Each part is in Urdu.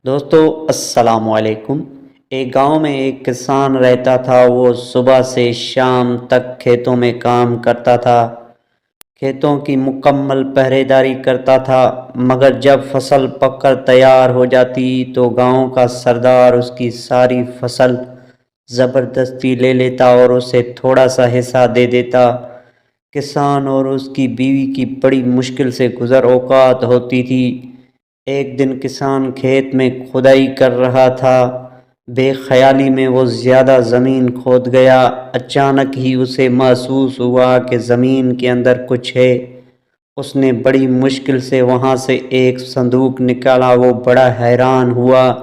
دوستو السلام علیکم۔ ایک گاؤں میں ایک کسان رہتا تھا۔ وہ صبح سے شام تک کھیتوں میں کام کرتا تھا، کھیتوں کی مکمل پہرے داری کرتا تھا، مگر جب فصل پک کر تیار ہو جاتی تو گاؤں کا سردار اس کی ساری فصل زبردستی لے لیتا اور اسے تھوڑا سا حصہ دے دیتا۔ کسان اور اس کی بیوی کی بڑی مشکل سے گزر اوقات ہوتی تھی۔ ایک دن کسان کھیت میں کھدائی کر رہا تھا، بے خیالی میں وہ زیادہ زمین کھود گیا۔ اچانک ہی اسے محسوس ہوا کہ زمین کے اندر کچھ ہے۔ اس نے بڑی مشکل سے وہاں سے ایک صندوق نکالا۔ وہ بڑا حیران ہوا۔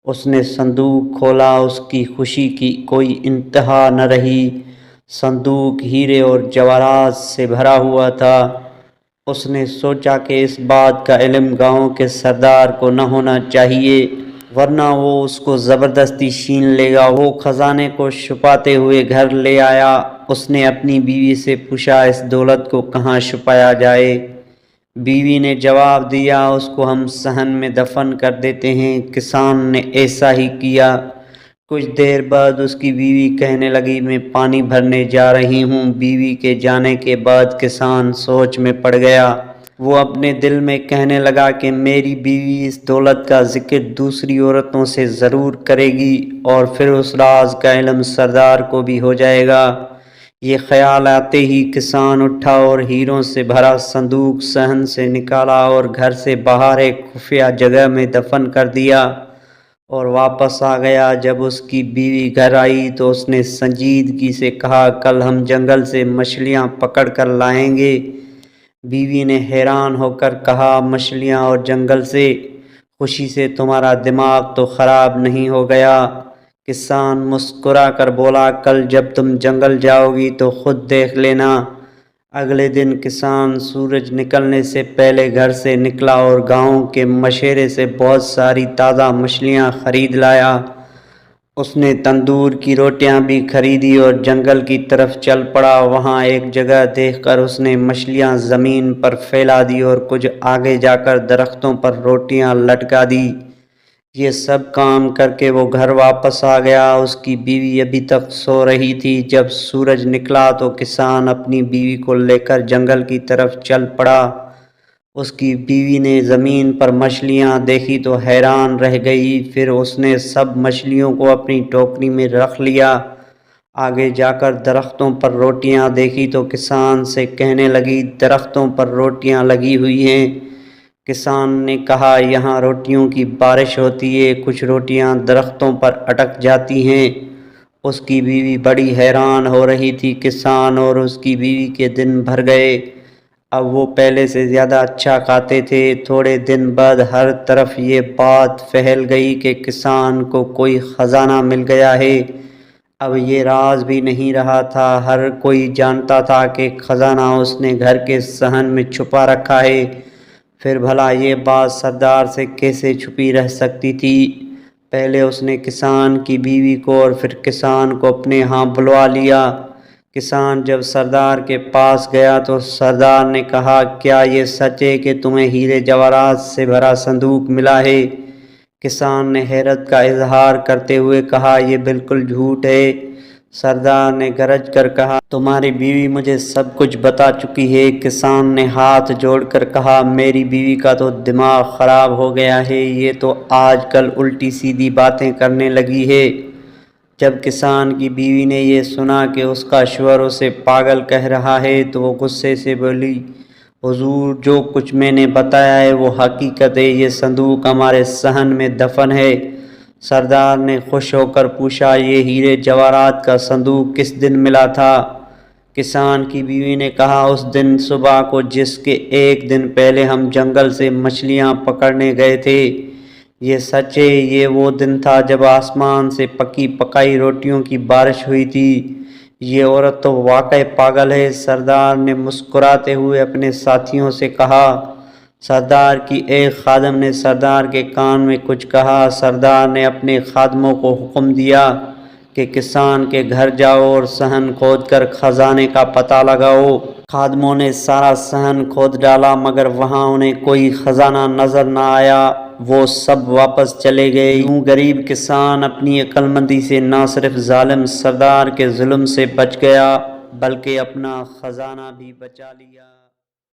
اس نے صندوق کھولا، اس کی خوشی کی کوئی انتہا نہ رہی۔ صندوق ہیرے اور جواہرات سے بھرا ہوا تھا۔ اس نے سوچا کہ اس بات کا علم گاؤں کے سردار کو نہ ہونا چاہیے، ورنہ وہ اس کو زبردستی چھین لے گا۔ وہ خزانے کو چھپاتے ہوئے گھر لے آیا۔ اس نے اپنی بیوی سے پوچھا اس دولت کو کہاں چھپایا جائے؟ بیوی نے جواب دیا، اس کو ہم صحن میں دفن کر دیتے ہیں۔ کسان نے ایسا ہی کیا۔ کچھ دیر بعد اس کی بیوی کہنے لگی، میں پانی بھرنے جا رہی ہوں۔ بیوی کے جانے کے بعد کسان سوچ میں پڑ گیا۔ وہ اپنے دل میں کہنے لگا کہ میری بیوی اس دولت کا ذکر دوسری عورتوں سے ضرور کرے گی اور پھر اس راز کا علم سردار کو بھی ہو جائے گا۔ یہ خیال آتے ہی کسان اٹھا اور ہیروں سے بھرا صندوق صحن سے نکالا اور گھر سے باہر ایک خفیہ جگہ میں دفن کر دیا اور واپس آ گیا۔ جب اس کی بیوی گھر آئی تو اس نے سنجیدگی سے کہا، کل ہم جنگل سے مچھلیاں پکڑ کر لائیں گے۔ بیوی نے حیران ہو کر کہا، مچھلیاں اور جنگل سے؟ خوشی سے تمہارا دماغ تو خراب نہیں ہو گیا؟ کسان مسکرا کر بولا، کل جب تم جنگل جاؤ گی تو خود دیکھ لینا۔ اگلے دن کسان سورج نکلنے سے پہلے گھر سے نکلا اور گاؤں کے مشیرے سے بہت ساری تازہ مچھلیاں خرید لایا۔ اس نے تندور کی روٹیاں بھی خریدی اور جنگل کی طرف چل پڑا۔ وہاں ایک جگہ دیکھ کر اس نے مچھلیاں زمین پر پھیلا دی اور کچھ آگے جا کر درختوں پر روٹیاں لٹکا دی۔ یہ سب کام کر کے وہ گھر واپس آ گیا۔ اس کی بیوی ابھی تک سو رہی تھی۔ جب سورج نکلا تو کسان اپنی بیوی کو لے کر جنگل کی طرف چل پڑا۔ اس کی بیوی نے زمین پر مچھلیاں دیکھی تو حیران رہ گئی۔ پھر اس نے سب مچھلیوں کو اپنی ٹوکری میں رکھ لیا۔ آگے جا کر درختوں پر روٹیاں دیکھی تو کسان سے کہنے لگی، درختوں پر روٹیاں لگی ہوئی ہیں۔ کسان نے کہا، یہاں روٹیوں کی بارش ہوتی ہے، کچھ روٹیاں درختوں پر اٹک جاتی ہیں۔ اس کی بیوی بڑی حیران ہو رہی تھی۔ کسان اور اس کی بیوی کے دن بھر گئے۔ اب وہ پہلے سے زیادہ اچھا کھاتے تھے۔ تھوڑے دن بعد ہر طرف یہ بات پھیل گئی کہ کسان کو کوئی خزانہ مل گیا ہے۔ اب یہ راز بھی نہیں رہا تھا، ہر کوئی جانتا تھا کہ خزانہ اس نے گھر کے صحن میں چھپا رکھا ہے۔ پھر بھلا یہ بات سردار سے کیسے چھپی رہ سکتی تھی؟ پہلے اس نے کسان کی بیوی کو اور پھر کسان کو اپنے ہاں بلوا لیا۔ کسان جب سردار کے پاس گیا تو سردار نے کہا، کیا یہ سچ ہے کہ تمہیں ہیرے جواہرات سے بھرا صندوق ملا ہے؟ کسان نے حیرت کا اظہار کرتے ہوئے کہا، یہ بالکل جھوٹ ہے۔ سردار نے گرج کر کہا، تمہاری بیوی مجھے سب کچھ بتا چکی ہے۔ کسان نے ہاتھ جوڑ کر کہا، میری بیوی کا تو دماغ خراب ہو گیا ہے، یہ تو آج کل الٹی سیدھی باتیں کرنے لگی ہے۔ جب کسان کی بیوی نے یہ سنا کہ اس کا شوہر اسے پاگل کہہ رہا ہے تو وہ غصے سے بولی، حضور جو کچھ میں نے بتایا ہے وہ حقیقت ہے، یہ صندوق ہمارے صحن میں دفن ہے۔ سردار نے خوش ہو کر پوچھا، یہ ہیرے جواہرات کا صندوق کس دن ملا تھا؟ کسان کی بیوی نے کہا، اس دن صبح کو جس کے ایک دن پہلے ہم جنگل سے مچھلیاں پکڑنے گئے تھے۔ یہ سچ ہے، یہ وہ دن تھا جب آسمان سے پکی پکائی روٹیوں کی بارش ہوئی تھی۔ یہ عورت تو واقعی پاگل ہے۔ سردار نے مسکراتے ہوئے اپنے ساتھیوں سے کہا۔ سردار کی ایک خادم نے سردار کے کان میں کچھ کہا۔ سردار نے اپنے خادموں کو حکم دیا کہ کسان کے گھر جاؤ اور صحن کھود کر خزانے کا پتہ لگاؤ۔ خادموں نے سارا صحن کھود ڈالا مگر وہاں انہیں کوئی خزانہ نظر نہ آیا، وہ سب واپس چلے گئے۔ یوں غریب کسان اپنی عقل مندی سے نہ صرف ظالم سردار کے ظلم سے بچ گیا بلکہ اپنا خزانہ بھی بچا لیا۔